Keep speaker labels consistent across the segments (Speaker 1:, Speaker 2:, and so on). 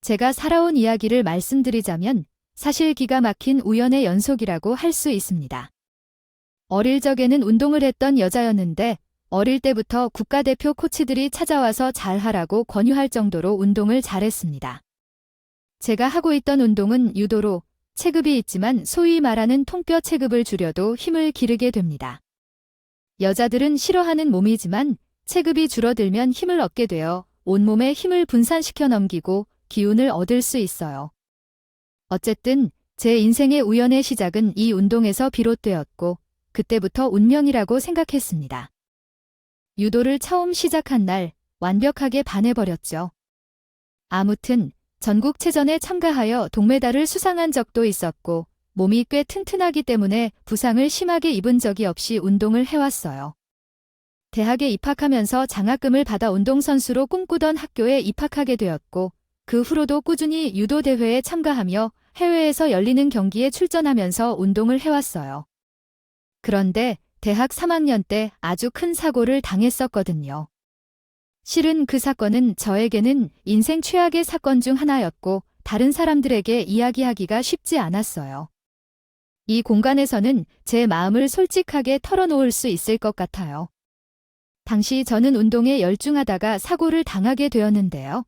Speaker 1: 제가 살아온 이야기를 말씀드리자면 사실 기가 막힌 우연의 연속이라고 할 수 있습니다. 어릴 적에는 운동을 했던 여자였는데 어릴 때부터 국가대표 코치들이 찾아와서 잘하라고 권유할 정도로 운동을 잘했습니다. 제가 하고 있던 운동은 유도로 체급이 있지만 소위 말하는 통뼈 체급을 줄여도 힘을 기르게 됩니다. 여자들은 싫어하는 몸이지만 체급이 줄어들면 힘을 얻게 되어 온몸에 힘을 분산시켜 넘기고 기운을 얻을 수 있어요. 어쨌든 제 인생의 우연의 시작은 이 운동에서 비롯되었고 그때부터 운명이라고 생각했습니다. 유도를 처음 시작한 날 완벽하게 반해버렸죠. 아무튼 전국체전에 참가하여 동메달을 수상한 적도 있었고 몸이 꽤 튼튼하기 때문에 부상을 심하게 입은 적이 없이 운동을 해왔어요. 대학에 입학하면서 장학금을 받아 운동선수로 꿈꾸던 학교에 입학하게 되었고 그 후로도 꾸준히 유도 대회에 참가하며 해외에서 열리는 경기에 출전하면서 운동을 해왔어요. 그런데 대학 3학년 때 아주 큰 사고를 당했었거든요. 실은 그 사건은 저에게는 인생 최악의 사건 중 하나였고 다른 사람들에게 이야기하기가 쉽지 않았어요. 이 공간에서는 제 마음을 솔직하게 털어놓을 수 있을 것 같아요. 당시 저는 운동에 열중하다가 사고를 당하게 되었는데요.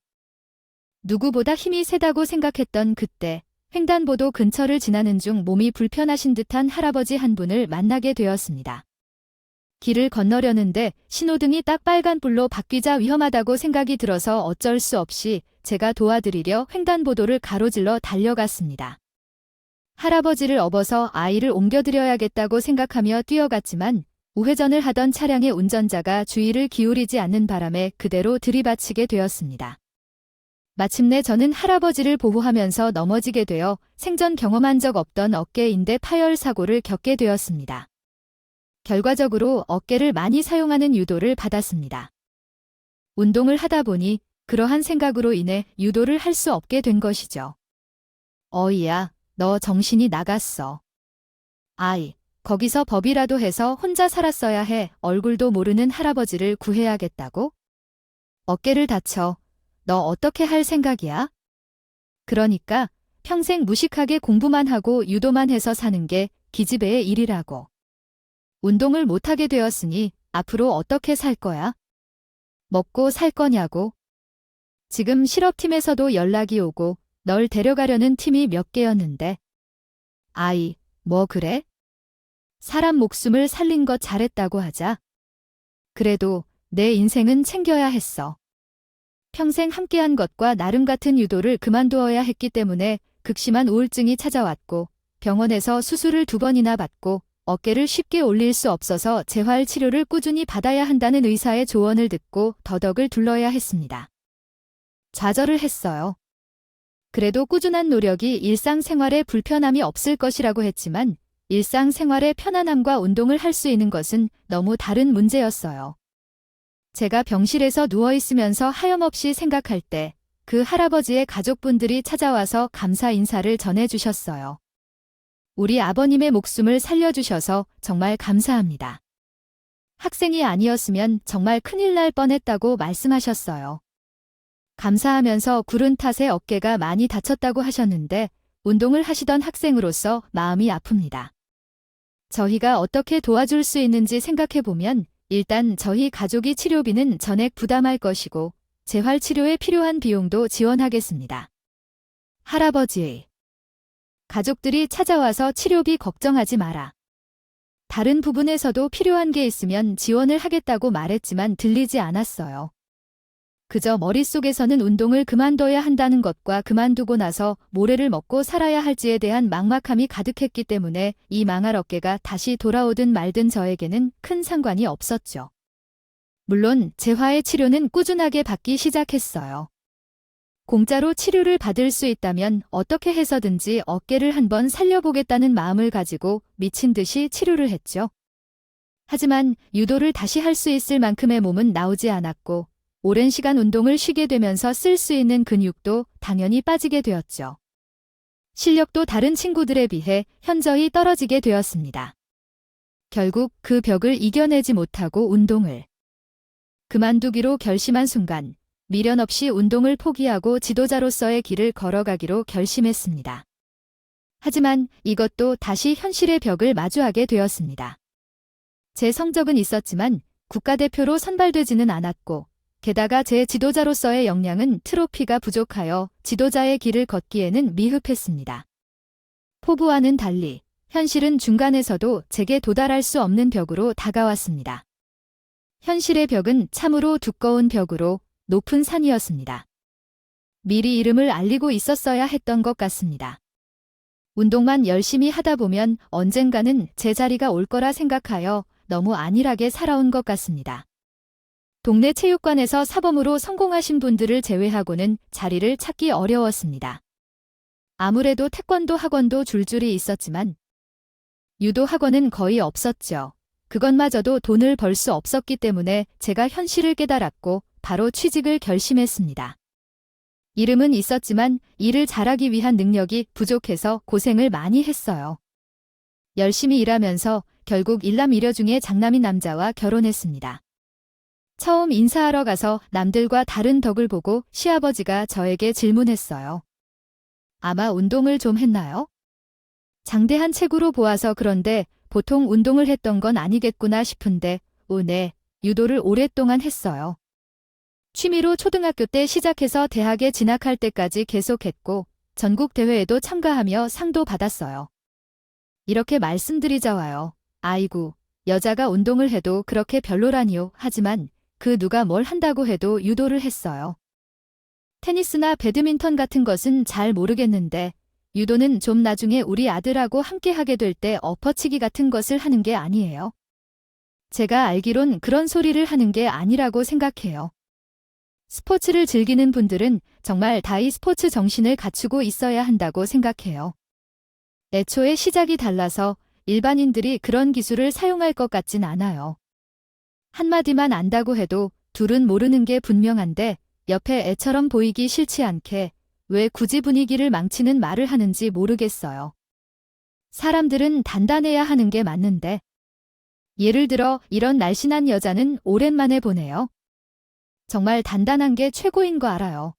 Speaker 1: 누구보다 힘이 세다고 생각했던 그때 횡단보도 근처를 지나는 중 몸이 불편하신 듯한 할아버지 한 분을 만나게 되었습니다. 길을 건너려는데 신호등이 딱 빨간불로 바뀌자 위험하다고 생각이 들어서 어쩔 수 없이 제가 도와드리려 횡단보도를 가로질러 달려갔습니다. 할아버지를 업어서 아이를 옮겨드려야겠다고 생각하며 뛰어갔지만 우회전을 하던 차량의 운전자가 주의를 기울이지 않는 바람에 그대로 들이받치게 되었습니다. 마침내 저는 할아버지를 보호하면서 넘어지게 되어 생전 경험한 적 없던 어깨인대 파열 사고를 겪게 되었습니다. 결과적으로 어깨를 많이 사용하는 유도를 받았습니다. 운동을 하다 보니 그러한 생각으로 인해 유도를 할 수 없게 된 것이죠. 어이야, 너 정신이 나갔어. 아이, 거기서 법이라도 해서 혼자 살았어야 해. 얼굴도 모르는 할아버지를 구해야겠다고? 어깨를 다쳐. 너 어떻게 할 생각이야? 그러니까 평생 무식하게 공부만 하고 유도만 해서 사는 게 기집애의 일이라고. 운동을 못하게 되었으니 앞으로 어떻게 살 거야? 먹고 살 거냐고? 지금 실업팀에서도 연락이 오고 널 데려가려는 팀이 몇 개였는데. 아이, 뭐 그래? 사람 목숨을 살린 것 잘했다고 하자. 그래도 내 인생은 챙겨야 했어. 평생 함께한 것과 나름 같은 유도를 그만두어야 했기 때문에 극심한 우울증이 찾아왔고 병원에서 수술을 2번이나 받고 어깨를 쉽게 올릴 수 없어서 재활 치료를 꾸준히 받아야 한다는 의사의 조언을 듣고 더덕을 둘러야 했습니다. 좌절을 했어요. 그래도 꾸준한 노력이 일상생활에 불편함이 없을 것이라고 했지만 일상생활의 편안함과 운동을 할 수 있는 것은 너무 다른 문제였어요. 제가 병실에서 누워있으면서 하염없이 생각할 때 그 할아버지의 가족분들이 찾아와서 감사 인사를 전해주셨어요. 우리 아버님의 목숨을 살려주셔서 정말 감사합니다. 학생이 아니었으면 정말 큰일 날 뻔했다고 말씀하셨어요. 감사하면서 구른 탓에 어깨가 많이 다쳤다고 하셨는데 운동을 하시던 학생으로서 마음이 아픕니다. 저희가 어떻게 도와줄 수 있는지 생각해보면 일단 저희 가족이 치료비는 전액 부담할 것이고 재활치료에 필요한 비용도 지원하겠습니다. 할아버지의 가족들이 찾아와서 치료비 걱정하지 마라. 다른 부분에서도 필요한 게 있으면 지원을 하겠다고 말했지만 들리지 않았어요. 그저 머릿속에서는 운동을 그만둬야 한다는 것과 그만두고 나서 모래를 먹고 살아야 할지에 대한 막막함이 가득했기 때문에 이 망할 어깨가 다시 돌아오든 말든 저에게는 큰 상관이 없었죠. 물론 재활의 치료는 꾸준하게 받기 시작했어요. 공짜로 치료를 받을 수 있다면 어떻게 해서든지 어깨를 한번 살려보겠다는 마음을 가지고 미친 듯이 치료를 했죠. 하지만 유도를 다시 할 수 있을 만큼의 몸은 나오지 않았고 오랜 시간 운동을 쉬게 되면서 쓸 수 있는 근육도 당연히 빠지게 되었죠. 실력도 다른 친구들에 비해 현저히 떨어지게 되었습니다. 결국 그 벽을 이겨내지 못하고 운동을 그만두기로 결심한 순간 미련 없이 운동을 포기하고 지도자로서의 길을 걸어가기로 결심했습니다. 하지만 이것도 다시 현실의 벽을 마주하게 되었습니다. 제 성적은 있었지만 국가대표로 선발되지는 않았고, 게다가 제 지도자로서의 역량은 트로피가 부족하여 지도자의 길을 걷기에는 미흡했습니다. 포부와는 달리 현실은 중간에서도 제게 도달할 수 없는 벽으로 다가왔습니다. 현실의 벽은 참으로 두꺼운 벽으로 높은 산이었습니다. 미리 이름을 알리고 있었어야 했던 것 같습니다. 운동만 열심히 하다 보면 언젠가는 제 자리가 올 거라 생각하여 너무 안일하게 살아온 것 같습니다. 동네 체육관에서 사범으로 성공하신 분들을 제외하고는 자리를 찾기 어려웠습니다. 아무래도 태권도 학원도 줄줄이 있었지만 유도 학원은 거의 없었죠. 그것마저도 돈을 벌 수 없었기 때문에 제가 현실을 깨달았고 바로 취직을 결심했습니다. 이름은 있었지만 일을 잘하기 위한 능력이 부족해서 고생을 많이 했어요. 열심히 일하면서 결국 일남 일녀 중에 장남인 남자와 결혼했습니다. 처음 인사하러 가서 남들과 다른 덕을 보고 시아버지가 저에게 질문했어요. 아마 운동을 좀 했나요? 장대한 체구로 보아서 그런데 보통 운동을 했던 건 아니겠구나 싶은데, 네, 유도를 오랫동안 했어요. 취미로 초등학교 때 시작해서 대학에 진학할 때까지 계속했고 전국 대회에도 참가하며 상도 받았어요. 이렇게 말씀드리자 와요. 아이고, 여자가 운동을 해도 그렇게 별로라니요. 하지만 그 누가 뭘 한다고 해도 유도를 했어요. 테니스나 배드민턴 같은 것은 잘 모르겠는데 유도는 좀 나중에 우리 아들하고 함께 하게 될 때 엎어치기 같은 것을 하는 게 아니에요. 제가 알기론 그런 소리를 하는 게 아니라고 생각해요. 스포츠를 즐기는 분들은 정말 다 이 스포츠 정신을 갖추고 있어야 한다고 생각해요. 애초에 시작이 달라서 일반인들이 그런 기술을 사용할 것 같진 않아요. 한마디만 안다고 해도 둘은 모르는 게 분명한데 옆에 애처럼 보이기 싫지 않게 왜 굳이 분위기를 망치는 말을 하는지 모르겠어요. 사람들은 단단해야 하는 게 맞는데. 예를 들어 이런 날씬한 여자는 오랜만에 보네요. 정말 단단한 게 최고인 거 알아요.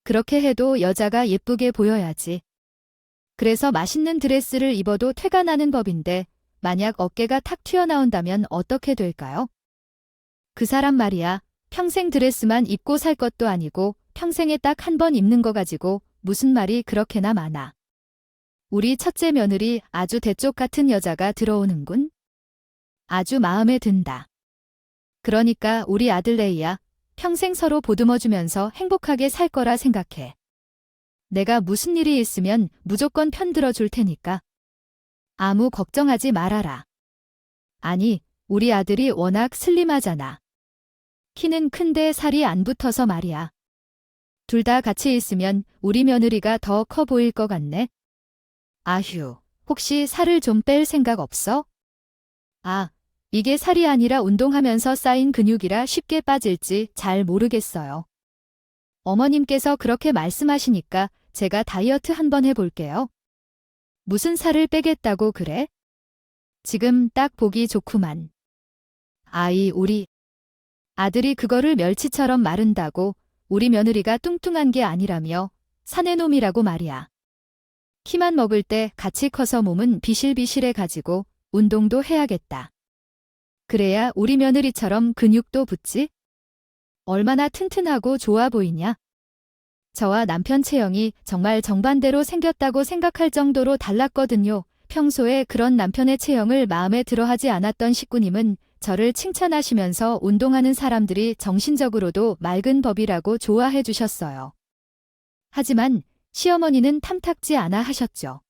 Speaker 1: 그렇게 해도 여자가 예쁘게 보여야지. 그래서 맛있는 드레스를 입어도 태가 나는 법인데 만약 어깨가 탁 튀어나온다면 어떻게 될까요? 그 사람 말이야. 평생 드레스만 입고 살 것도 아니고 평생에 딱 한 번 입는 거 가지고 무슨 말이 그렇게나 많아. 우리 첫째 며느리 아주 대쪽 같은 여자가 들어오는군. 아주 마음에 든다. 그러니까 우리 아들 레이야. 평생 서로 보듬어주면서 행복하게 살 거라 생각해. 내가 무슨 일이 있으면 무조건 편들어 줄 테니까. 아무 걱정하지 말아라. 아니, 우리 아들이 워낙 슬림하잖아. 키는 큰데 살이 안 붙어서 말이야. 둘 다 같이 있으면 우리 며느리가 더 커 보일 것 같네. 아휴, 혹시 살을 좀 뺄 생각 없어? 아, 이게 살이 아니라 운동하면서 쌓인 근육이라 쉽게 빠질지 잘 모르겠어요. 어머님께서 그렇게 말씀하시니까 제가 다이어트 한번 해볼게요. 무슨 살을 빼겠다고 그래? 지금 딱 보기 좋구만. 아이, 우리 아들이 그거를 멸치처럼 마른다고 우리 며느리가 뚱뚱한 게 아니라며 사내 놈이라고 말이야. 키만 먹을 때 같이 커서 몸은 비실비실해 가지고 운동도 해야겠다. 그래야 우리 며느리처럼 근육도 붙지? 얼마나 튼튼하고 좋아 보이냐? 저와 남편 체형이 정말 정반대로 생겼다고 생각할 정도로 달랐거든요. 평소에 그런 남편의 체형을 마음에 들어하지 않았던 식구님은 저를 칭찬하시면서 운동하는 사람들이 정신적으로도 맑은 법이라고 좋아해 주셨어요. 하지만 시어머니는 탐탁지 않아 하셨죠.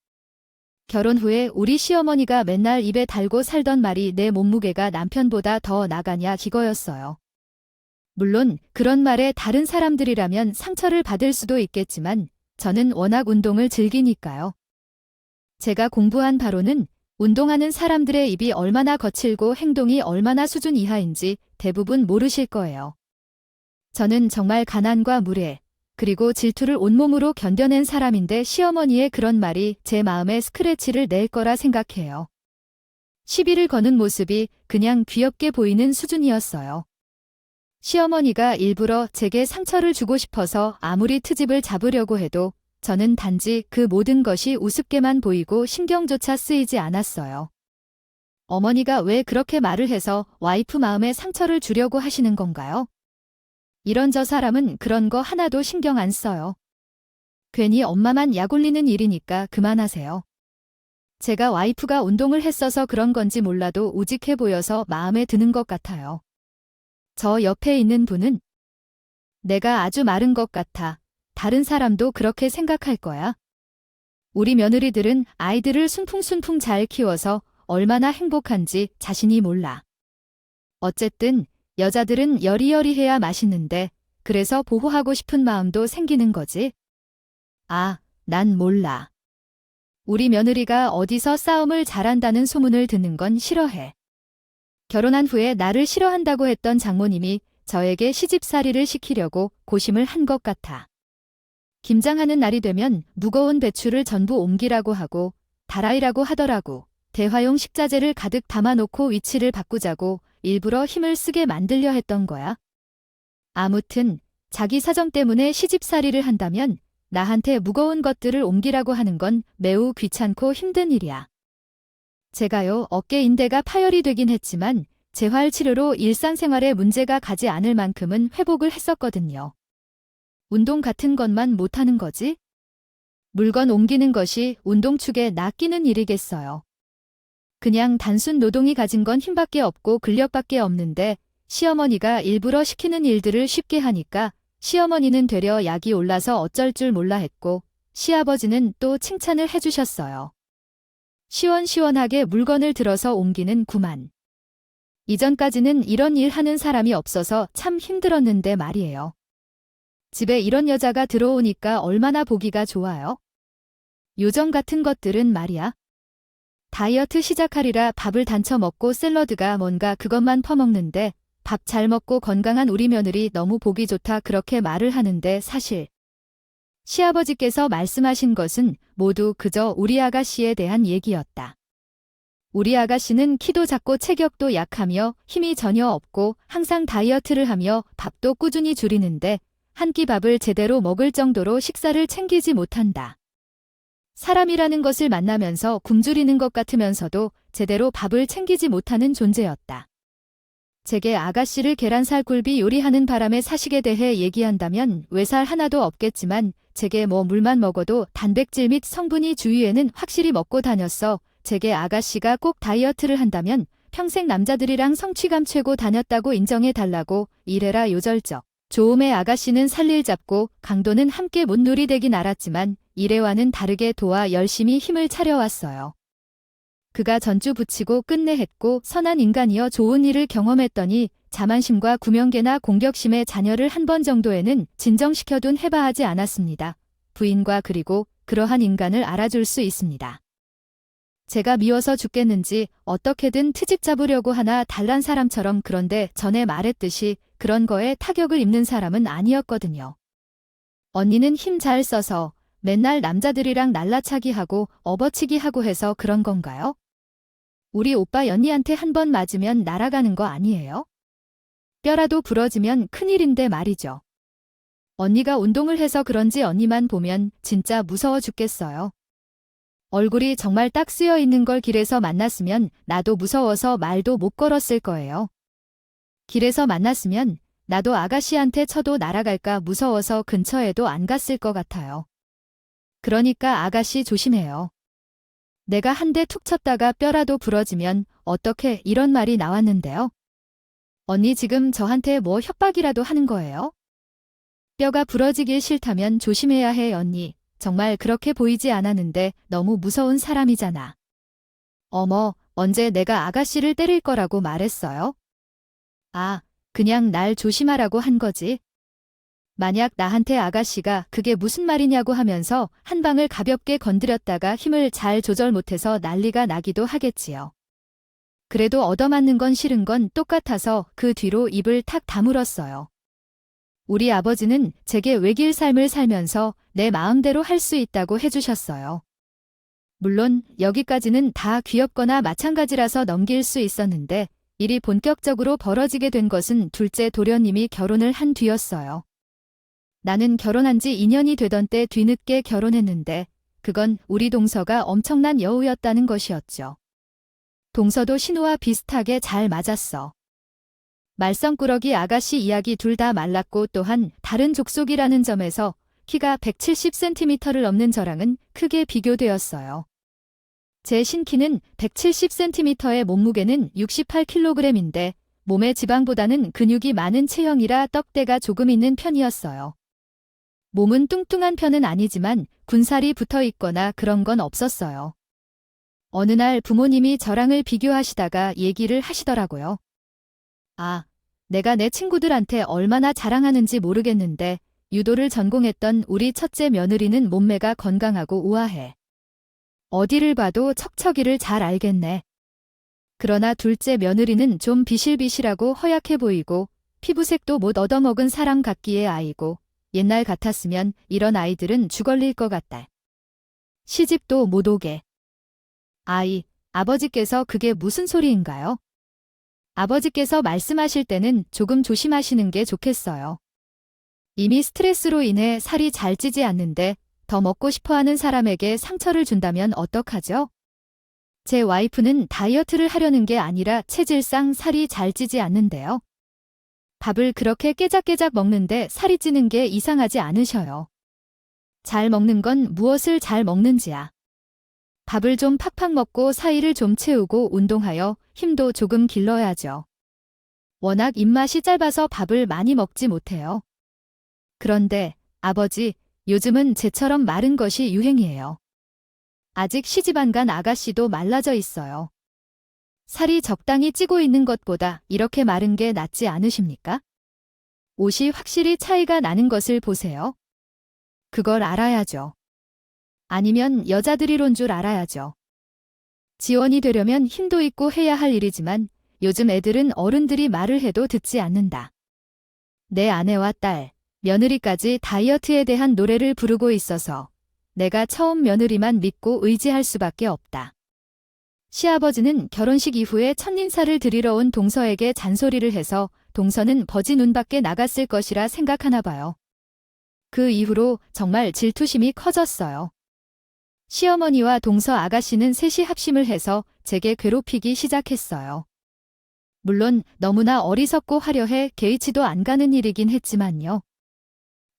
Speaker 1: 결혼 후에 우리 시어머니가 맨날 입에 달고 살던 말이 내 몸무게가 남편보다 더 나가냐 이거였어요. 물론 그런 말에 다른 사람들이라면 상처를 받을 수도 있겠지만 저는 워낙 운동을 즐기니까요. 제가 공부한 바로는 운동하는 사람들의 입이 얼마나 거칠고 행동이 얼마나 수준 이하인지 대부분 모르실 거예요. 저는 정말 가난과 무례, 그리고 질투를 온몸으로 견뎌낸 사람인데 시어머니의 그런 말이 제 마음에 스크래치를 낼 거라 생각해요. 시비를 거는 모습이 그냥 귀엽게 보이는 수준이었어요. 시어머니가 일부러 제게 상처를 주고 싶어서 아무리 트집을 잡으려고 해도 저는 단지 그 모든 것이 우습게만 보이고 신경조차 쓰이지 않았어요. 어머니가 왜 그렇게 말을 해서 와이프 마음에 상처를 주려고 하시는 건가요? 이런 저 사람은 그런 거 하나도 신경 안 써요. 괜히 엄마만 약올리는 일이니까 그만하세요. 제가 와이프가 운동을 했어서 그런 건지 몰라도 우직해 보여서 마음에 드는 것 같아요. 저 옆에 있는 분은 내가 아주 마른 것 같아. 다른 사람도 그렇게 생각할 거야. 우리 며느리들은 아이들을 순풍순풍 잘 키워서 얼마나 행복한지 자신이 몰라. 어쨌든 여자들은 여리여리해야 맛있는데 그래서 보호하고 싶은 마음도 생기는 거지. 아, 난 몰라. 우리 며느리가 어디서 싸움을 잘한다는 소문을 듣는 건 싫어해. 결혼한 후에 나를 싫어한다고 했던 장모님이 저에게 시집살이를 시키려고 고심을 한 것 같아. 김장하는 날이 되면 무거운 배추를 전부 옮기라고 하고 다라이라고 하더라고. 대화용 식자재를 가득 담아놓고 위치를 바꾸자고 일부러 힘을 쓰게 만들려 했던 거야. 아무튼 자기 사정 때문에 시집살이를 한다면 나한테 무거운 것들을 옮기라고 하는 건 매우 귀찮고 힘든 일이야. 제가요, 어깨 인대가 파열이 되긴 했지만 재활 치료로 일상생활에 문제가 가지 않을 만큼은 회복을 했었거든요. 운동 같은 것만 못하는 거지? 물건 옮기는 것이 운동축에 낚이는 일이겠어요. 그냥 단순 노동이 가진 건 힘밖에 없고 근력밖에 없는데 시어머니가 일부러 시키는 일들을 쉽게 하니까 시어머니는 되려 약이 올라서 어쩔 줄 몰라 했고 시아버지는 또 칭찬을 해주셨어요. 시원시원하게 물건을 들어서 옮기는 구만. 이전까지는 이런 일 하는 사람이 없어서 참 힘들었는데 말이에요. 집에 이런 여자가 들어오니까 얼마나 보기가 좋아요. 요정 같은 것들은 말이야. 다이어트 시작하리라 밥을 단쳐 먹고 샐러드가 뭔가 그것만 퍼먹는데 밥 잘 먹고 건강한 우리 며느리 너무 보기 좋다 그렇게 말을 하는데 사실 시아버지께서 말씀하신 것은 모두 그저 우리 아가씨에 대한 얘기였다. 우리 아가씨는 키도 작고 체격도 약하며 힘이 전혀 없고 항상 다이어트를 하며 밥도 꾸준히 줄이는데 한 끼 밥을 제대로 먹을 정도로 식사를 챙기지 못한다. 사람이라는 것을 만나면서 굶주리는 것 같으면서도 제대로 밥을 챙기지 못하는 존재였다. 제게 아가씨를 계란살굴비 요리하는 바람에 사식에 대해 얘기한다면 외살 하나도 없겠지만 제게 뭐 물만 먹어도 단백질 및 성분이 주위에는 확실히 먹고 다녔어. 제게 아가씨가 꼭 다이어트를 한다면 평생 남자들이랑 성취감 최고 다녔다고 인정해달라고 이래라 요절적. 조음의 아가씨는 살릴 잡고 강도는 함께 못 누리되긴 알았지만 이래와는 다르게 도와 열심히 힘을 차려왔어요. 그가 전주 붙이고 끝내 했고 선한 인간이여 좋은 일을 경험했더니 자만심과 구명계나 공격심에 자녀를 한 번 정도에는 진정시켜둔 해바하지 않았습니다. 부인과 그리고 그러한 인간을 알아줄 수 있습니다. 제가 미워서 죽겠는지 어떻게든 트집 잡으려고 하나 달란 사람처럼 그런데 전에 말했듯이 그런 거에 타격을 입는 사람은 아니었거든요. 언니는 힘 잘 써서 맨날 남자들이랑 날라차기 하고 업어치기 하고 해서 그런 건가요? 우리 오빠 연니한테 한 번 맞으면 날아가는 거 아니에요? 뼈라도 부러지면 큰일인데 말이죠. 언니가 운동을 해서 그런지 언니만 보면 진짜 무서워 죽겠어요. 얼굴이 정말 딱 쓰여 있는 걸 길에서 만났으면 나도 무서워서 말도 못 걸었을 거예요. 길에서 만났으면 나도 아가씨한테 쳐도 날아갈까 무서워서 근처에도 안 갔을 것 같아요. 그러니까 아가씨 조심해요. 내가 한 대 툭 쳤다가 뼈라도 부러지면 어떻게 이런 말이 나왔는데요. 언니 지금 저한테 뭐 협박이라도 하는 거예요? 뼈가 부러지길 싫다면 조심해야 해 언니. 정말 그렇게 보이지 않았는데 너무 무서운 사람이잖아. 어머, 언제 내가 아가씨를 때릴 거라고 말했어요? 아, 그냥 날 조심하라고 한 거지. 만약 나한테 아가씨가 그게 무슨 말이냐고 하면서 한 방을 가볍게 건드렸다가 힘을 잘 조절 못해서 난리가 나기도 하겠지요. 그래도 얻어맞는 건 싫은 건 똑같아서 그 뒤로 입을 탁 다물었어요. 우리 아버지는 제게 외길 삶을 살면서 내 마음대로 할 수 있다고 해주셨어요. 물론 여기까지는 다 귀엽거나 마찬가지라서 넘길 수 있었는데 일이 본격적으로 벌어지게 된 것은 둘째 도련님이 결혼을 한 뒤였어요. 나는 결혼한 지 2년이 되던 때 뒤늦게 결혼했는데 그건 우리 동서가 엄청난 여우였다는 것이었죠. 동서도 신우와 비슷하게 잘 맞았어. 말썽꾸러기 아가씨 이야기 둘 다 말랐고 또한 다른 족속이라는 점에서 키가 170cm를 넘는 저랑은 크게 비교되었어요. 제 신키는 170cm의 몸무게는 68kg인데 몸의 지방보다는 근육이 많은 체형이라 떡대가 조금 있는 편이었어요. 몸은 뚱뚱한 편은 아니지만 군살이 붙어 있거나 그런 건 없었어요. 어느 날 부모님이 저랑을 비교하시다가 얘기를 하시더라고요. 아, 내가 내 친구들한테 얼마나 자랑하는지 모르겠는데 유도를 전공했던 우리 첫째 며느리는 몸매가 건강하고 우아해. 어디를 봐도 척척이를 잘 알겠네. 그러나 둘째 며느리는 좀 비실비실하고 허약해 보이고 피부색도 못 얻어먹은 사람 같기에 아이고 옛날 같았으면 이런 아이들은 죽얼릴 것 같다. 시집도 못 오게. 아이, 아버지께서 그게 무슨 소리인가요? 아버지께서 말씀하실 때는 조금 조심하시는 게 좋겠어요. 이미 스트레스로 인해 살이 잘 찌지 않는데 더 먹고 싶어하는 사람에게 상처를 준다면 어떡하죠? 제 와이프는 다이어트를 하려는 게 아니라 체질상 살이 잘 찌지 않는데요. 밥을 그렇게 깨작깨작 먹는데 살이 찌는 게 이상하지 않으셔요. 잘 먹는 건 무엇을 잘 먹는지야. 밥을 좀 팍팍 먹고 사이를 좀 채우고 운동하여 힘도 조금 길러야죠. 워낙 입맛이 짧아서 밥을 많이 먹지 못해요. 그런데 아버지, 요즘은 쟤처럼 마른 것이 유행이에요. 아직 시집 안 간 아가씨도 말라져 있어요. 살이 적당히 찌고 있는 것보다 이렇게 마른 게 낫지 않으십니까? 옷이 확실히 차이가 나는 것을 보세요. 그걸 알아야죠. 아니면 여자들이론 줄 알아야죠. 지원이 되려면 힘도 있고 해야 할 일이지만 요즘 애들은 어른들이 말을 해도 듣지 않는다. 내 아내와 딸, 며느리까지 다이어트에 대한 노래를 부르고 있어서 내가 처음 며느리만 믿고 의지할 수밖에 없다. 시아버지는 결혼식 이후에 첫인사를 드리러 온 동서에게 잔소리를 해서 동서는 버지 눈 밖에 나갔을 것이라 생각하나 봐요. 그 이후로 정말 질투심이 커졌어요. 시어머니와 동서 아가씨는 셋이 합심을 해서 제게 괴롭히기 시작했어요. 물론 너무나 어리석고 화려해 개의치도 안 가는 일이긴 했지만요.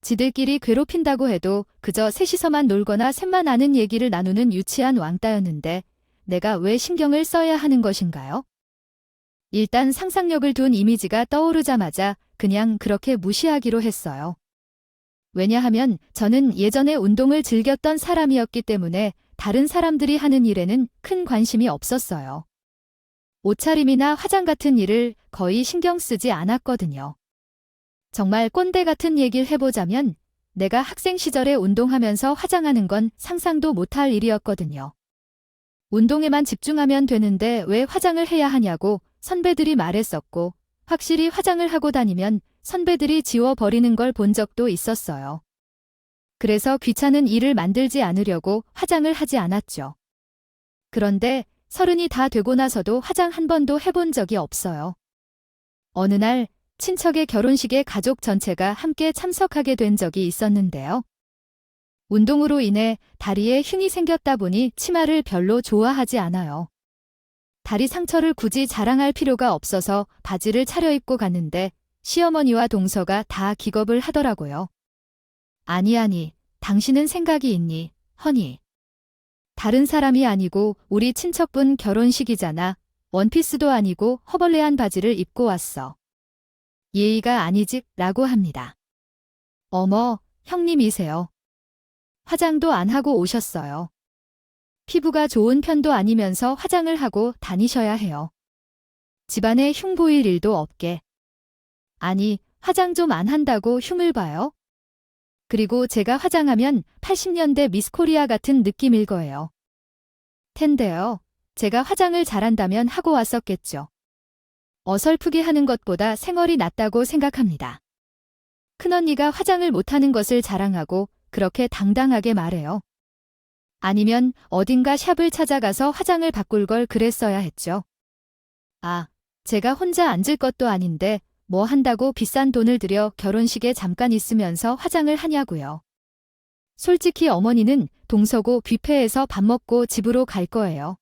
Speaker 1: 지들끼리 괴롭힌다고 해도 그저 셋이서만 놀거나 셋만 아는 얘기를 나누는 유치한 왕따였는데 내가 왜 신경을 써야 하는 것인가요? 일단 상상력을 둔 이미지가 떠오르자마자 그냥 그렇게 무시하기로 했어요. 왜냐하면 저는 예전에 운동을 즐겼던 사람이었기 때문에 다른 사람들이 하는 일에는 큰 관심이 없었어요. 옷차림이나 화장 같은 일을 거의 신경 쓰지 않았거든요. 정말 꼰대 같은 얘기를 해보자면 내가 학생 시절에 운동하면서 화장하는 건 상상도 못할 일이었거든요. 운동에만 집중하면 되는데 왜 화장을 해야 하냐고 선배들이 말했었고 확실히 화장을 하고 다니면 선배들이 지워버리는 걸 본 적도 있었어요. 그래서 귀찮은 일을 만들지 않으려고 화장을 하지 않았죠. 그런데 30이 다 되고 나서도 화장 한 번도 해본 적이 없어요. 어느 날 친척의 결혼식에 가족 전체가 함께 참석하게 된 적이 있었는데요. 운동으로 인해 다리에 흉이 생겼다 보니 치마를 별로 좋아하지 않아요. 다리 상처를 굳이 자랑할 필요가 없어서 바지를 차려입고 갔는데 시어머니와 동서가 다 기겁을 하더라고요. 아니, 당신은 생각이 있니, 허니. 다른 사람이 아니고 우리 친척분 결혼식이잖아. 원피스도 아니고 허벌레한 바지를 입고 왔어. 예의가 아니지, 라고 합니다. 어머, 형님이세요. 화장도 안 하고 오셨어요. 피부가 좋은 편도 아니면서 화장을 하고 다니셔야 해요. 집안에 흉 보일 일도 없게. 아니, 화장 좀 안 한다고 흉을 봐요? 그리고 제가 화장하면 80년대 미스코리아 같은 느낌일 거예요. 텐데요. 제가 화장을 잘한다면 하고 왔었겠죠. 어설프게 하는 것보다 생얼이 낫다고 생각합니다. 큰언니가 화장을 못하는 것을 자랑하고 그렇게 당당하게 말해요. 아니면 어딘가 샵을 찾아가서 화장을 바꿀 걸 그랬어야 했죠. 아, 제가 혼자 앉을 것도 아닌데 뭐 한다고 비싼 돈을 들여 결혼식에 잠깐 있으면서 화장을 하냐고요. 솔직히 어머니는 동서고 뷔페에서 밥 먹고 집으로 갈 거예요.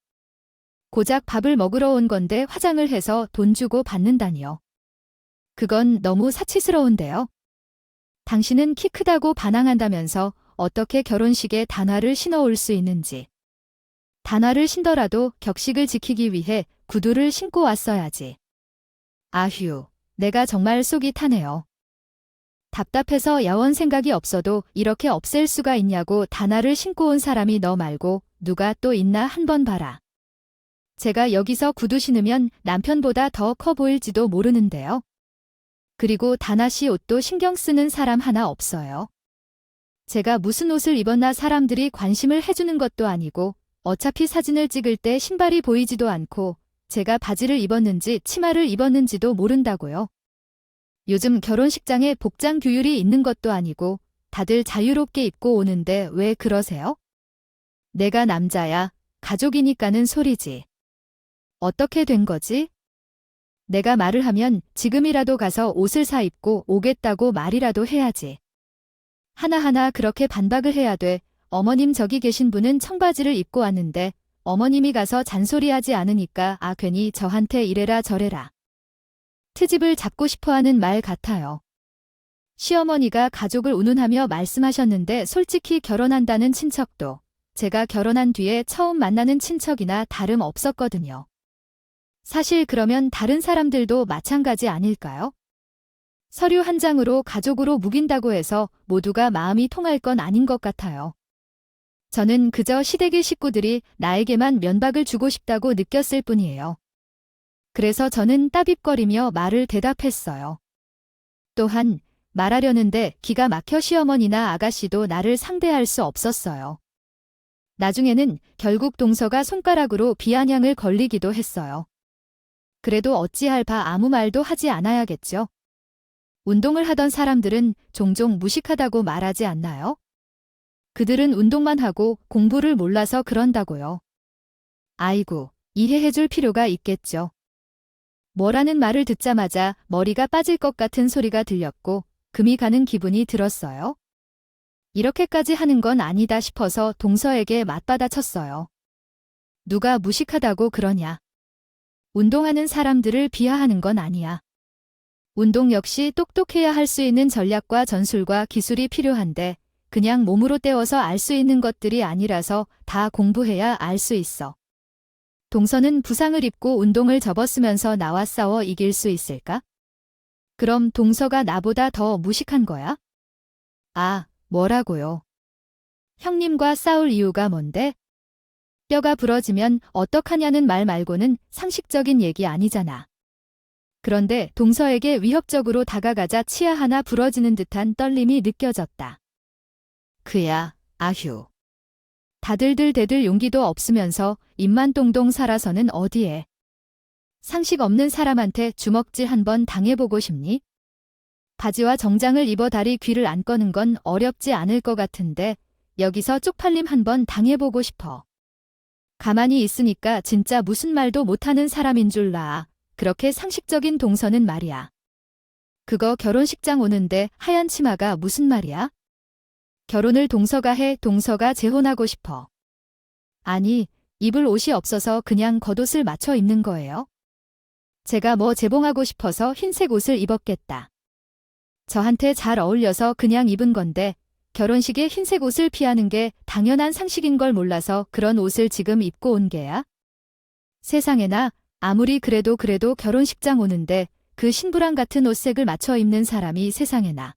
Speaker 1: 고작 밥을 먹으러 온 건데 화장을 해서 돈 주고 받는다니요. 그건 너무 사치스러운데요. 당신은 키 크다고 반항한다면서 어떻게 결혼식에 단화를 신어올 수 있는지. 단화를 신더라도 격식을 지키기 위해 구두를 신고 왔어야지. 아휴, 내가 정말 속이 타네요. 답답해서 야원 생각이 없어도 이렇게 없앨 수가 있냐고 단화를 신고 온 사람이 너 말고 누가 또 있나 한번 봐라. 제가 여기서 구두 신으면 남편보다 더 커 보일지도 모르는데요. 그리고 단화 씨 옷도 신경 쓰는 사람 하나 없어요. 제가 무슨 옷을 입었나 사람들이 관심을 해주는 것도 아니고 어차피 사진을 찍을 때 신발이 보이지도 않고 제가 바지를 입었는지 치마를 입었는지도 모른다고요. 요즘 결혼식장에 복장 규율이 있는 것도 아니고 다들 자유롭게 입고 오는데 왜 그러세요? 내가 남자야, 가족이니까는 소리지. 어떻게 된 거지? 내가 말을 하면 지금이라도 가서 옷을 사 입고 오겠다고 말이라도 해야지. 하나하나 그렇게 반박을 해야 돼. 어머님 저기 계신 분은 청바지를 입고 왔는데 어머님이 가서 잔소리하지 않으니까 괜히 저한테 이래라 저래라. 트집을 잡고 싶어하는 말 같아요. 시어머니가 가족을 운운하며 말씀하셨는데 솔직히 결혼한다는 친척도 제가 결혼한 뒤에 처음 만나는 친척이나 다름 없었거든요. 사실 그러면 다른 사람들도 마찬가지 아닐까요? 서류 한 장으로 가족으로 묵인다고 해서 모두가 마음이 통할 건 아닌 것 같아요. 저는 그저 시댁의 식구들이 나에게만 면박을 주고 싶다고 느꼈을 뿐이에요. 그래서 저는 따빕거리며 말을 대답했어요. 또한 말하려는데 기가 막혀 시어머니나 아가씨도 나를 상대할 수 없었어요. 나중에는 결국 동서가 손가락으로 비아냥을 걸리기도 했어요. 그래도 어찌할 바 아무 말도 하지 않아야겠죠. 운동을 하던 사람들은 종종 무식하다고 말하지 않나요? 그들은 운동만 하고 공부를 몰라서 그런다고요. 아이고, 이해해줄 필요가 있겠죠. 뭐라는 말을 듣자마자 머리가 빠질 것 같은 소리가 들렸고 금이 가는 기분이 들었어요. 이렇게까지 하는 건 아니다 싶어서 동서에게 맞받아쳤어요. 누가 무식하다고 그러냐. 운동하는 사람들을 비하하는 건 아니야. 운동 역시 똑똑해야 할 수 있는 전략과 전술과 기술이 필요한데 그냥 몸으로 때워서 알 수 있는 것들이 아니라서 다 공부해야 알 수 있어. 동서는 부상을 입고 운동을 접었으면서 나와 싸워 이길 수 있을까? 그럼 동서가 나보다 더 무식한 거야? 뭐라고요? 형님과 싸울 이유가 뭔데? 뼈가 부러지면 어떡하냐는 말 말고는 상식적인 얘기 아니잖아. 그런데 동서에게 위협적으로 다가가자 치아 하나 부러지는 듯한 떨림이 느껴졌다. 그야, 아휴. 다들들대들 용기도 없으면서 입만 동동 살아서는 어디에. 상식 없는 사람한테 주먹질 한번 당해보고 싶니? 바지와 정장을 입어 다리 귀를 안 꺼는 건 어렵지 않을 것 같은데 여기서 쪽팔림 한번 당해보고 싶어. 가만히 있으니까 진짜 무슨 말도 못하는 사람인 줄 나. 그렇게 상식적인 동서는 말이야. 그거 결혼식장 오는데 하얀 치마가 무슨 말이야? 결혼을 동서가 해 동서가 재혼하고 싶어. 아니, 입을 옷이 없어서 그냥 겉옷을 맞춰 입는 거예요? 제가 뭐 재봉하고 싶어서 흰색 옷을 입었겠다. 저한테 잘 어울려서 그냥 입은 건데 결혼식에 흰색 옷을 피하는 게 당연한 상식인 걸 몰라서 그런 옷을 지금 입고 온 게야? 세상에나 아무리 그래도 결혼식장 오는데 그 신부랑 같은 옷색을 맞춰 입는 사람이 세상에나.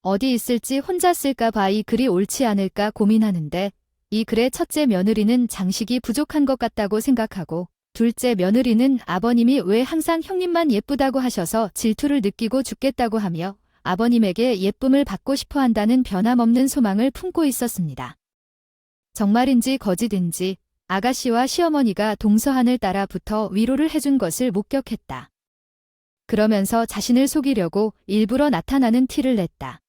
Speaker 1: 어디 있을지 혼자 쓸까 봐 이 글이 옳지 않을까 고민하는데 이 글의 첫째 며느리는 장식이 부족한 것 같다고 생각하고 둘째 며느리는 아버님이 왜 항상 형님만 예쁘다고 하셔서 질투를 느끼고 죽겠다고 하며 아버님에게 예쁨을 받고 싶어 한다는 변함없는 소망을 품고 있었습니다. 정말인지 거짓인지 아가씨와 시어머니가 동서한을 따라 붙어 위로를 해준 것을 목격했다. 그러면서 자신을 속이려고 일부러 나타나는 티를 냈다.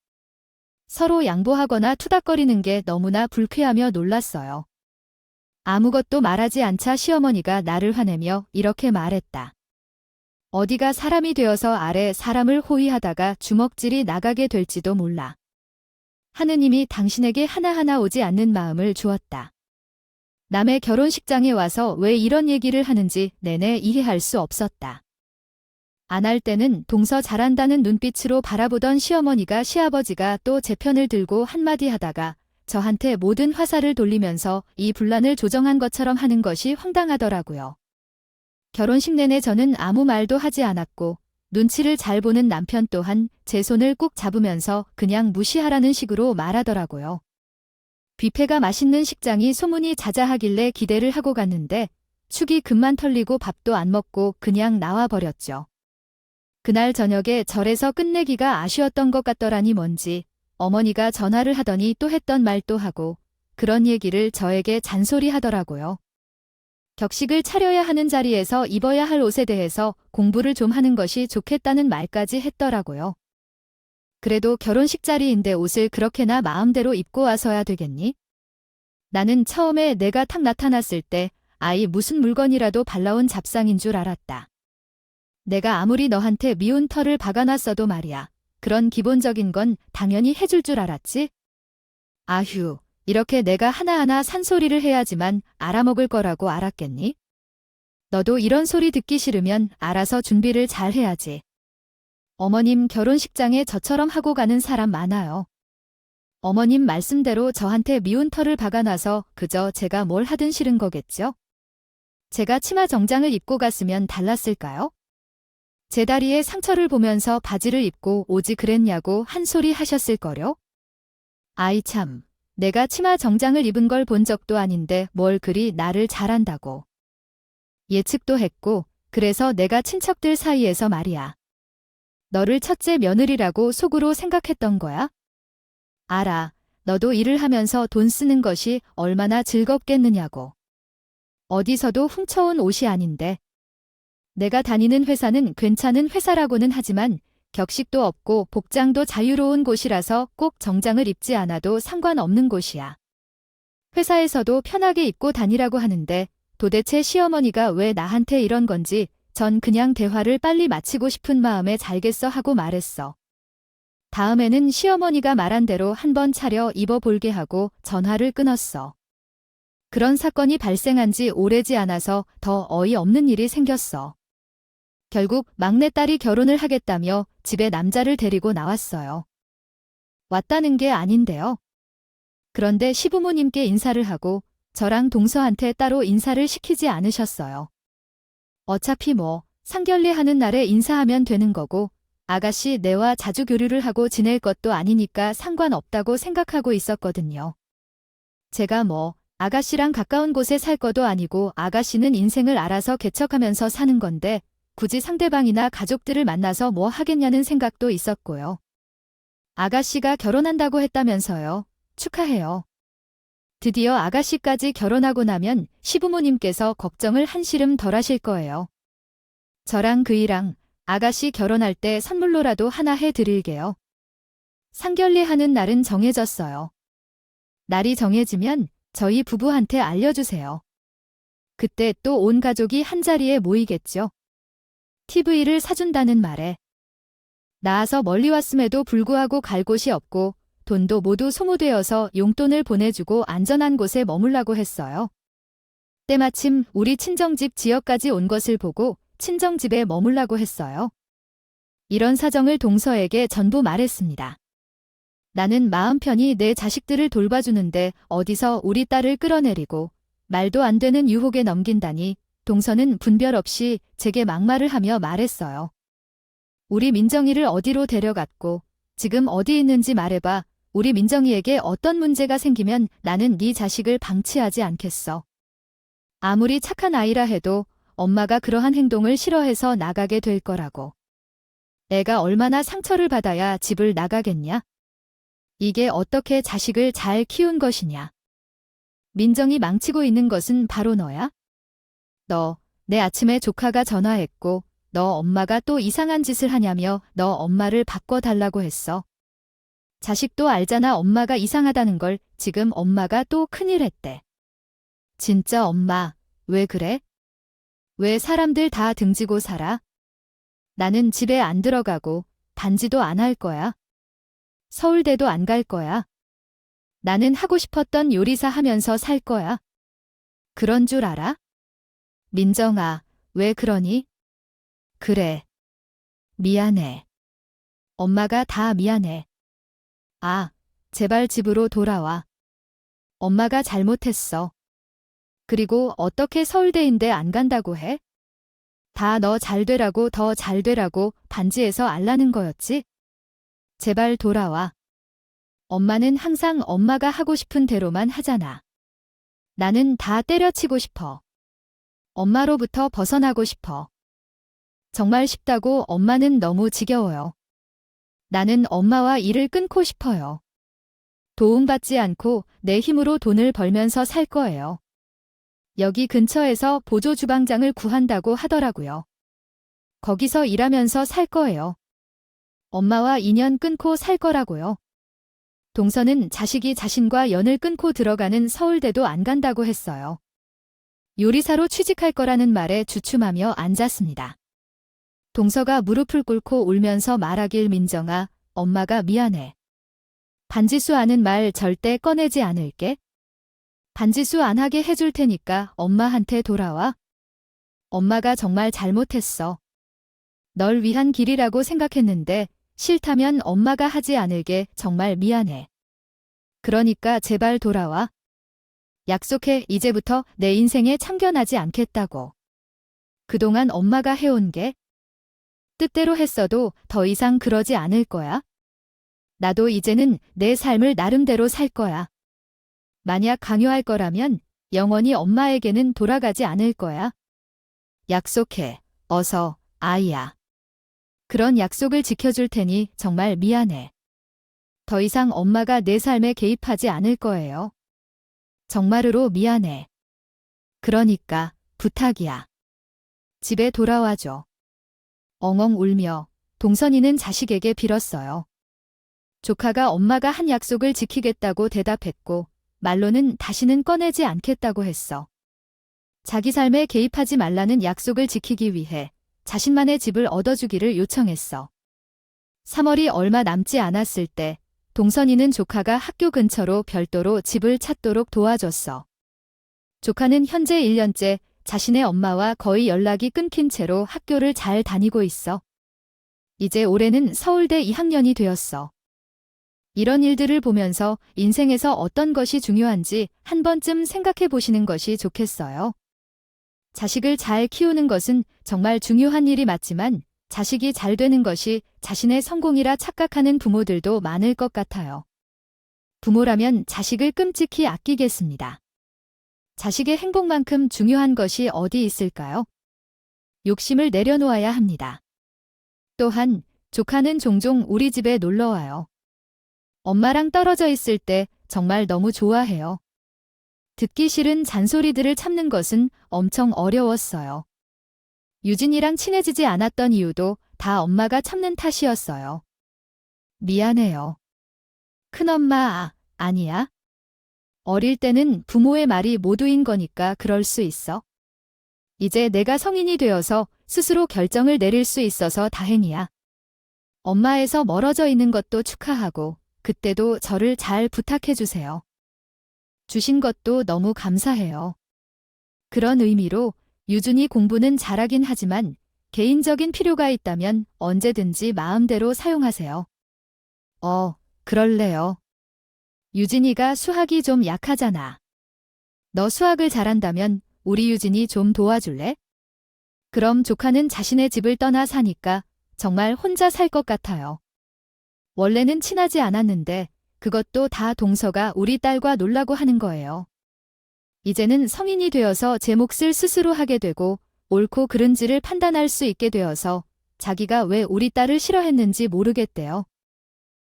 Speaker 1: 서로 양보하거나 투닥거리는 게 너무나 불쾌하며 놀랐어요. 아무것도 말하지 않자 시어머니가 나를 화내며 이렇게 말했다. 어디가 사람이 되어서 아래 사람을 호위하다가 주먹질이 나가게 될지도 몰라. 하느님이 당신에게 하나하나 오지 않는 마음을 주었다. 남의 결혼식장에 와서 왜 이런 얘기를 하는지 내내 이해할 수 없었다. 안 할 때는 동서 잘한다는 눈빛으로 바라보던 시어머니가 시아버지가 또 제 편을 들고 한마디 하다가 저한테 모든 화살을 돌리면서 이 분란을 조정한 것처럼 하는 것이 황당하더라고요. 결혼식 내내 저는 아무 말도 하지 않았고 눈치를 잘 보는 남편 또한 제 손을 꾹 잡으면서 그냥 무시하라는 식으로 말하더라고요. 뷔페가 맛있는 식장이 소문이 자자하길래 기대를 하고 갔는데 축이 금만 털리고 밥도 안 먹고 그냥 나와버렸죠. 그날 저녁에 절에서 끝내기가 아쉬웠던 것 같더라니 뭔지 어머니가 전화를 하더니 또 했던 말 또 하고 그런 얘기를 저에게 잔소리하더라고요. 격식을 차려야 하는 자리에서 입어야 할 옷에 대해서 공부를 좀 하는 것이 좋겠다는 말까지 했더라고요. 그래도 결혼식 자리인데 옷을 그렇게나 마음대로 입고 와서야 되겠니? 나는 처음에 내가 탁 나타났을 때 아이 무슨 물건이라도 발라온 잡상인 줄 알았다. 내가 아무리 너한테 미운 털을 박아놨어도 말이야. 그런 기본적인 건 당연히 해줄 줄 알았지? 아휴, 이렇게 내가 하나하나 산소리를 해야지만 알아먹을 거라고 알았겠니? 너도 이런 소리 듣기 싫으면 알아서 준비를 잘 해야지. 어머님 결혼식장에 저처럼 하고 가는 사람 많아요. 어머님 말씀대로 저한테 미운 털을 박아놔서 그저 제가 뭘 하든 싫은 거겠죠? 제가 치마 정장을 입고 갔으면 달랐을까요? 제 다리에 상처를 보면서 바지를 입고 오지 그랬냐고 한 소리 하셨을거려? 아이 참, 내가 치마 정장을 입은 걸 본 적도 아닌데 뭘 그리 나를 잘한다고. 예측도 했고 그래서 내가 친척들 사이에서 말이야. 너를 첫째 며느리라고 속으로 생각했던 거야? 알아, 너도 일을 하면서 돈 쓰는 것이 얼마나 즐겁겠느냐고. 어디서도 훔쳐온 옷이 아닌데. 내가 다니는 회사는 괜찮은 회사라고는 하지만 격식도 없고 복장도 자유로운 곳이라서 꼭 정장을 입지 않아도 상관없는 곳이야. 회사에서도 편하게 입고 다니라고 하는데 도대체 시어머니가 왜 나한테 이런 건지 전 그냥 대화를 빨리 마치고 싶은 마음에 잘겠어 하고 말했어. 다음에는 시어머니가 말한 대로 한번 차려 입어볼게 하고 전화를 끊었어. 그런 사건이 발생한 지 오래지 않아서 더 어이없는 일이 생겼어. 결국 막내딸이 결혼을 하겠다며 집에 남자를 데리고 나왔어요. 왔다는 게 아닌데요. 그런데 시부모님께 인사를 하고 저랑 동서한테 따로 인사를 시키지 않으셨어요. 어차피 뭐 상견례하는 날에 인사하면 되는 거고 아가씨 내와 자주 교류를 하고 지낼 것도 아니니까 상관없다고 생각하고 있었거든요. 제가 뭐 아가씨랑 가까운 곳에 살 것도 아니고 아가씨는 인생을 알아서 개척하면서 사는 건데 굳이 상대방이나 가족들을 만나서 뭐 하겠냐는 생각도 있었고요. 아가씨가 결혼한다고 했다면서요. 축하해요. 드디어 아가씨까지 결혼하고 나면 시부모님께서 걱정을 한시름 덜 하실 거예요. 저랑 그이랑 아가씨 결혼할 때 선물로라도 하나 해드릴게요. 상견례하는 날은 정해졌어요. 날이 정해지면 저희 부부한테 알려주세요. 그때 또 온 가족이 한자리에 모이겠죠. TV를 사준다는 말에. 나와서 멀리 왔음에도 불구하고 갈 곳이 없고 돈도 모두 소모되어서 용돈을 보내주고 안전한 곳에 머물라고 했어요. 때마침 우리 친정집 지역까지 온 것을 보고 친정집에 머물라고 했어요. 이런 사정을 동서에게 전부 말했습니다. 나는 마음 편히 내 자식들을 돌봐주는데 어디서 우리 딸을 끌어내리고 말도 안 되는 유혹에 넘긴다니 동서는 분별 없이 제게 막말을 하며 말했어요. 우리 민정이를 어디로 데려갔고 지금 어디 있는지 말해봐. 우리 민정이에게 어떤 문제가 생기면 나는 네 자식을 방치하지 않겠어. 아무리 착한 아이라 해도 엄마가 그러한 행동을 싫어해서 나가게 될 거라고. 애가 얼마나 상처를 받아야 집을 나가겠냐? 이게 어떻게 자식을 잘 키운 것이냐? 민정이 망치고 있는 것은 바로 너야? 너, 내 아침에 조카가 전화했고 너 엄마가 또 이상한 짓을 하냐며 너 엄마를 바꿔달라고 했어. 자식도 알잖아 엄마가 이상하다는 걸. 지금 엄마가 또 큰일 했대. 진짜 엄마, 왜 그래? 왜 사람들 다 등지고 살아? 나는 집에 안 들어가고 반지도 안 할 거야. 서울대도 안 갈 거야. 나는 하고 싶었던 요리사 하면서 살 거야. 그런 줄 알아? 민정아, 왜 그러니? 그래. 미안해. 엄마가 다 미안해. 아, 제발 집으로 돌아와. 엄마가 잘못했어. 그리고 어떻게 서울대인데 안 간다고 해? 다 너 잘 되라고 더 잘 되라고 반지에서 알라는 거였지? 제발 돌아와. 엄마는 항상 엄마가 하고 싶은 대로만 하잖아. 나는 다 때려치고 싶어. 엄마로부터 벗어나고 싶어. 정말 쉽다고 엄마는 너무 지겨워요. 나는 엄마와 일을 끊고 싶어요. 도움받지 않고 내 힘으로 돈을 벌면서 살 거예요. 여기 근처에서 보조 주방장을 구한다고 하더라고요. 거기서 일하면서 살 거예요. 엄마와 인연 끊고 살 거라고요. 동서는 자식이 자신과 연을 끊고 들어가는 서울대도 안 간다고 했어요. 요리사로 취직할 거라는 말에 주춤하며 앉았습니다. 동서가 무릎을 꿇고 울면서 말하길 민정아, 엄마가 미안해. 반지수 아는 말 절대 꺼내지 않을게. 반지수 안 하게 해줄 테니까 엄마한테 돌아와. 엄마가 정말 잘못했어. 널 위한 길이라고 생각했는데 싫다면 엄마가 하지 않을게 정말 미안해. 그러니까 제발 돌아와. 약속해 이제부터 내 인생에 참견하지 않겠다고. 그동안 엄마가 해온 게 뜻대로 했어도 더 이상 그러지 않을 거야. 나도 이제는 내 삶을 나름대로 살 거야. 만약 강요할 거라면 영원히 엄마에게는 돌아가지 않을 거야. 약속해. 어서, 아이야. 그런 약속을 지켜줄 테니 정말 미안해. 더 이상 엄마가 내 삶에 개입하지 않을 거예요. 정말으로 미안해. 그러니까 부탁이야. 집에 돌아와줘. 엉엉 울며 동선이는 자식에게 빌었어요. 조카가 엄마가 한 약속을 지키겠다고 대답했고 말로는 다시는 꺼내지 않겠다고 했어. 자기 삶에 개입하지 말라는 약속을 지키기 위해 자신만의 집을 얻어주기를 요청했어. 3월이 얼마 남지 않았을 때 동선이는 조카가 학교 근처로 별도로 집을 찾도록 도와줬어. 조카는 현재 1년째 자신의 엄마와 거의 연락이 끊긴 채로 학교를 잘 다니고 있어. 이제 올해는 서울대 2학년이 되었어. 이런 일들을 보면서 인생에서 어떤 것이 중요한지 한 번쯤 생각해 보시는 것이 좋겠어요. 자식을 잘 키우는 것은 정말 중요한 일이 맞지만 자식이 잘 되는 것이 자신의 성공이라 착각하는 부모들도 많을 것 같아요. 부모라면 자식을 끔찍히 아끼겠습니다. 자식의 행복만큼 중요한 것이 어디 있을까요? 욕심을 내려놓아야 합니다. 또한 조카는 종종 우리 집에 놀러와요. 엄마랑 떨어져 있을 때 정말 너무 좋아해요. 듣기 싫은 잔소리들을 참는 것은 엄청 어려웠어요. 유진이랑 친해지지 않았던 이유도 다 엄마가 참는 탓이었어요. 미안해요. 큰엄마, 아니야. 어릴 때는 부모의 말이 모두인 거니까 그럴 수 있어. 이제 내가 성인이 되어서 스스로 결정을 내릴 수 있어서 다행이야. 엄마에서 멀어져 있는 것도 축하하고 그때도 저를 잘 부탁해 주세요. 주신 것도 너무 감사해요. 그런 의미로 유준이 공부는 잘하긴 하지만 개인적인 필요가 있다면 언제든지 마음대로 사용하세요. 그럴래요. 유진이가 수학이 좀 약하잖아. 너 수학을 잘한다면 우리 유진이 좀 도와줄래? 그럼 조카는 자신의 집을 떠나 사니까 정말 혼자 살 것 같아요. 원래는 친하지 않았는데 그것도 다 동서가 우리 딸과 놀라고 하는 거예요. 이제는 성인이 되어서 제 몫을 스스로 하게 되고 옳고 그른지를 판단할 수 있게 되어서 자기가 왜 우리 딸을 싫어했는지 모르겠대요.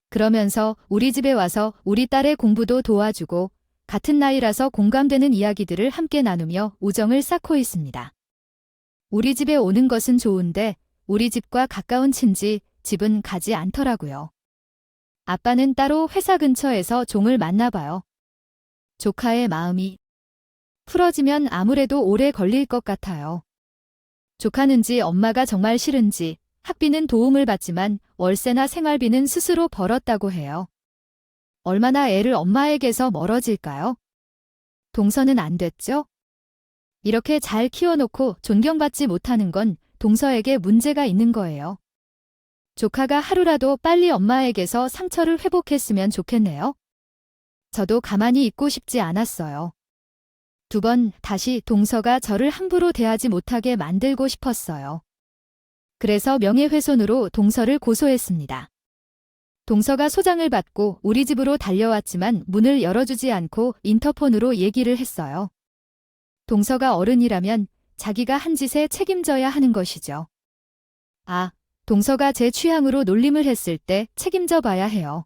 Speaker 1: 그러면서 우리 집에 와서 우리 딸의 공부도 도와주고 같은 나이라서 공감되는 이야기들을 함께 나누며 우정을 쌓고 있습니다. 우리 집에 오는 것은 좋은데 우리 집과 가까운 친지 집은 가지 않더라고요. 아빠는 따로 회사 근처에서 종을 만나 봐요. 조카의 마음이 풀어지면 아무래도 오래 걸릴 것 같아요. 조카는지 엄마가 정말 싫은지 학비는 도움을 받지만 월세나 생활비는 스스로 벌었다고 해요. 얼마나 애를 엄마에게서 멀어질까요? 동서는 안 됐죠? 이렇게 잘 키워놓고 존경받지 못하는 건 동서에게 문제가 있는 거예요. 조카가 하루라도 빨리 엄마에게서 상처를 회복했으면 좋겠네요. 저도 가만히 있고 싶지 않았어요. 2번 다시 동서가 저를 함부로 대하지 못하게 만들고 싶었어요. 그래서 명예훼손으로 동서를 고소했습니다. 동서가 소장을 받고 우리 집으로 달려왔지만 문을 열어주지 않고 인터폰으로 얘기를 했어요. 동서가 어른이라면 자기가 한 짓에 책임져야 하는 것이죠. 아, 동서가 제 취향으로 놀림을 했을 때 책임져 봐야 해요.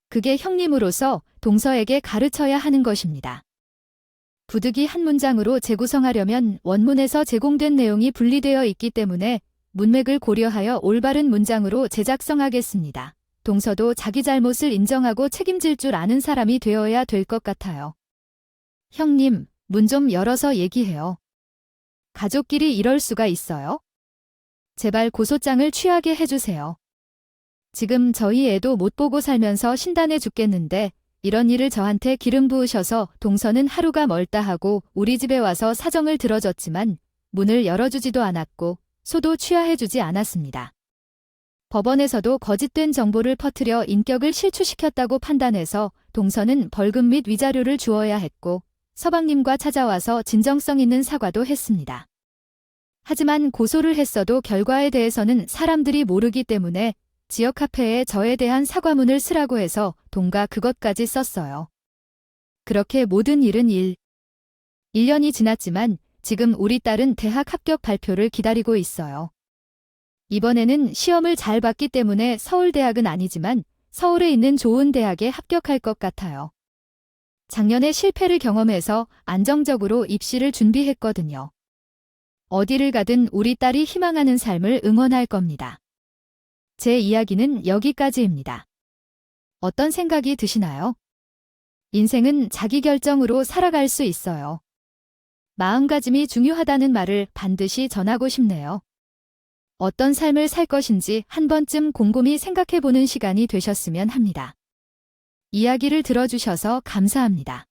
Speaker 1: 그게 형님으로서 동서에게 가르쳐야 하는 것입니다. 부득이 한 문장으로 재구성하려면 원문에서 제공된 내용이 분리되어 있기 때문에 문맥을 고려하여 올바른 문장으로 재작성하겠습니다. 동서도 자기 잘못을 인정하고 책임질 줄 아는 사람이 되어야 될 것 같아요. 형님, 문 좀 열어서 얘기해요. 가족끼리 이럴 수가 있어요? 제발 고소장을 취하게 해주세요. 지금 저희 애도 못 보고 살면서 신단해 죽겠는데 이런 일을 저한테 기름 부으셔서 동서는 하루가 멀다 하고 우리 집에 와서 사정을 들어줬지만 문을 열어주지도 않았고 소도 취하해주지 않았습니다. 법원에서도 거짓된 정보를 퍼뜨려 인격을 실추시켰다고 판단해서 동서는 벌금 및 위자료를 주어야 했고 서방님과 찾아와서 진정성 있는 사과도 했습니다. 하지만 고소를 했어도 결과에 대해서는 사람들이 모르기 때문에 지역화폐에 저에 대한 사과문을 쓰라고 해서 동가 그것까지 썼어요. 그렇게 모든 일은 1년이 지났지만 지금 우리 딸은 대학 합격 발표를 기다리고 있어요. 이번에는 시험을 잘 봤기 때문에 서울대학은 아니지만 서울에 있는 좋은 대학에 합격할 것 같아요. 작년에 실패를 경험해서 안정적으로 입시를 준비했거든요. 어디를 가든 우리 딸이 희망하는 삶을 응원할 겁니다. 제 이야기는 여기까지입니다. 어떤 생각이 드시나요? 인생은 자기 결정으로 살아갈 수 있어요. 마음가짐이 중요하다는 말을 반드시 전하고 싶네요. 어떤 삶을 살 것인지 한 번쯤 곰곰이 생각해보는 시간이 되셨으면 합니다. 이야기를 들어주셔서 감사합니다.